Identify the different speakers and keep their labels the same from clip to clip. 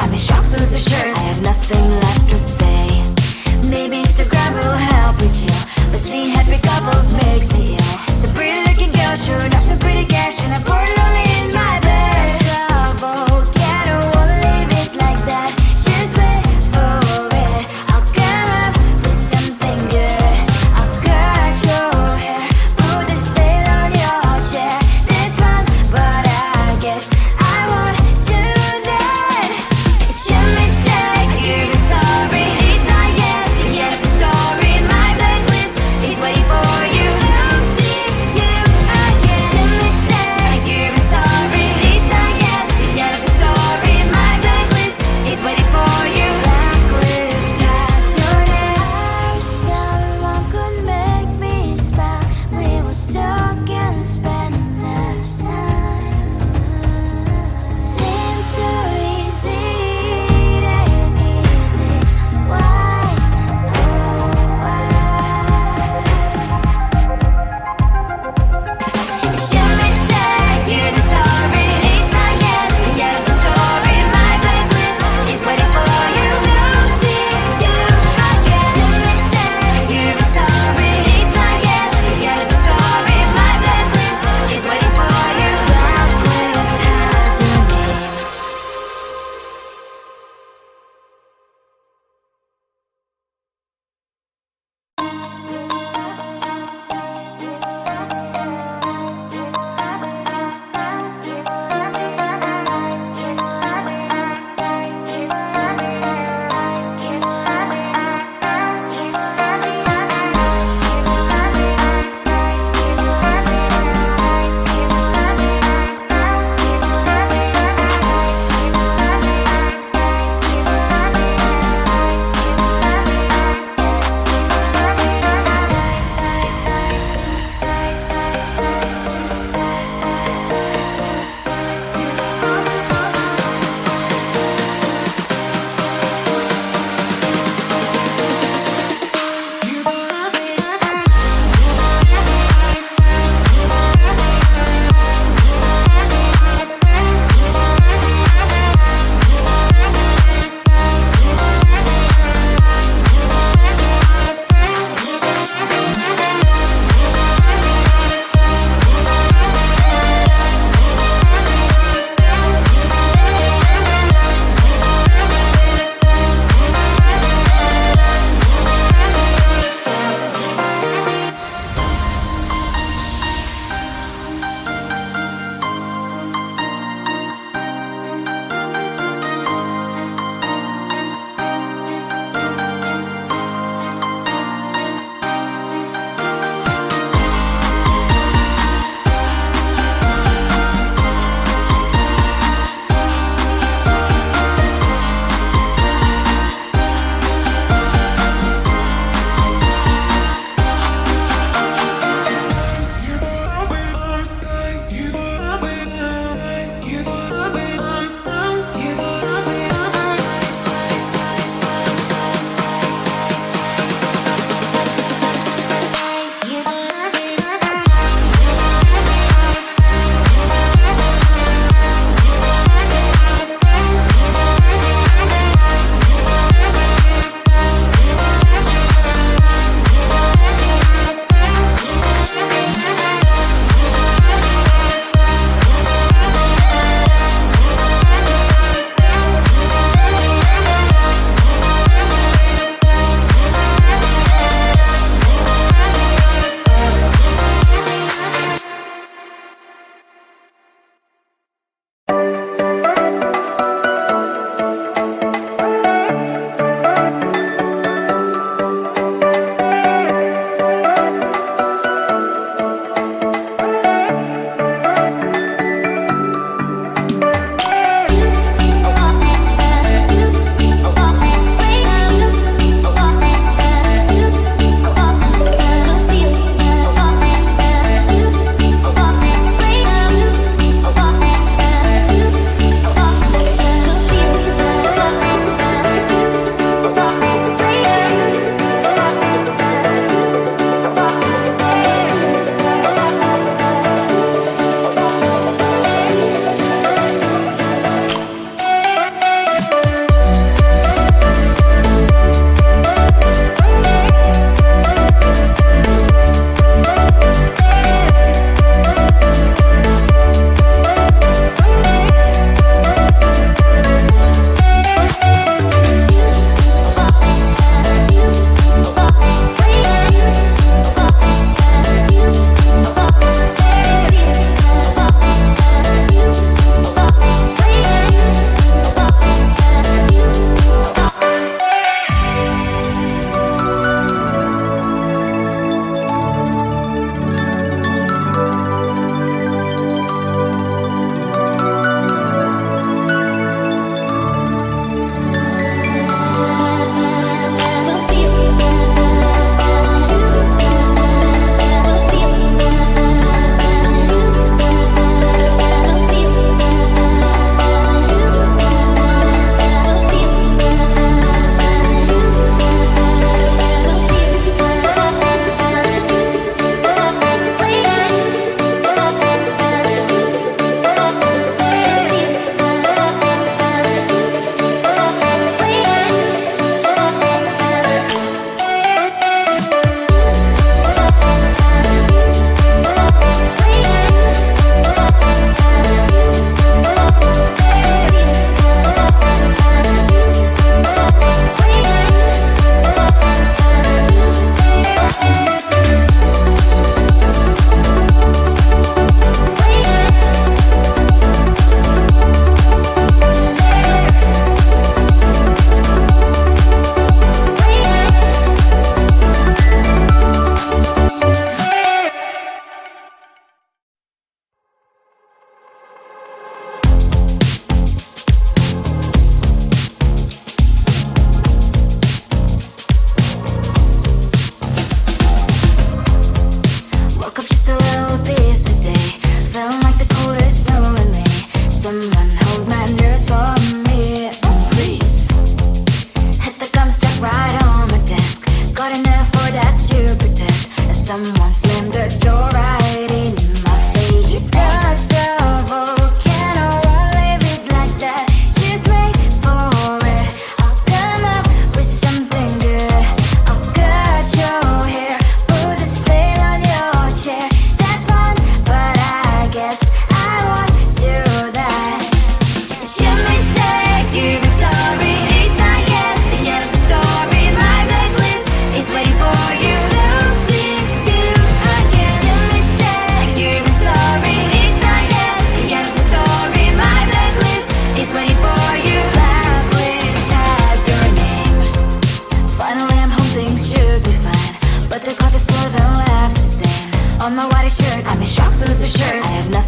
Speaker 1: I'm in shock, so is the shirt. I have nothing left to say. Maybe Instagram will help with you, but seeing happy couples makes me ill. Some pretty looking girl showing off some pretty cash, and I'm bored lonely in my bed. Trouble, yeah, I don't wanna leave it like that. Just wait for it. I'll come up with something good. I'll cut your hair, put the stain on your chair. That's fun, but I guess I won't do that. It's your mistake, you're sorry. It's not yet the end of the story. My blacklist is waiting for you. I'll see you again. It's your mistake, you're sorry. It's not yet the end of the story. My blacklist is waiting for you. Blacklist has your name. Someone could make me smile. We would talk and spend less time. Seems so easy, it ain't easy. Why? Oh, why? It's your mistake, you're sorry. It's not yet the end of the story. My blacklist is waiting for you.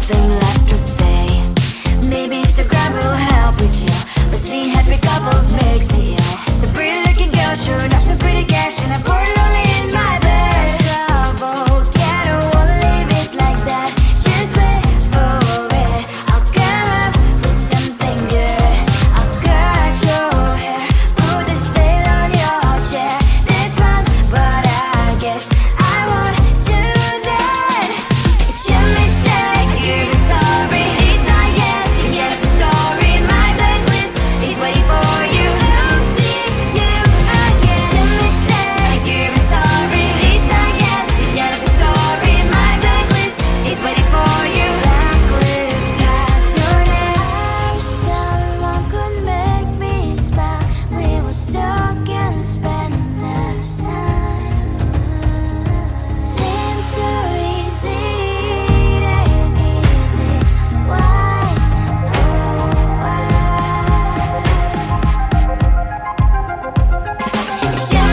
Speaker 1: nothing left to say. Maybe Instagram will help with you, but seeing happy couples makes me ill. So pretty looking girl, sure enough, some pretty cash, and I'm bored lonely in my bed. Trouble, yeah, I don't wanna leave it like that. Just wait for it. I'll come up with something good. I'll cut your hair, put this veil on your chair. That's fun, but I guess I won't do that. It's your mistake, you've been sorry. It's not yet the end of the story. My blacklist is waiting for you. I'll see you again. It's your mistake, you've been sorry. It's not yet the end of the story. My blacklist is waiting for you. Blacklist has your name. I wish someone could make me smile. We would talk and spend less time. Seems so easy, it ain't easy. Why, oh why? It's your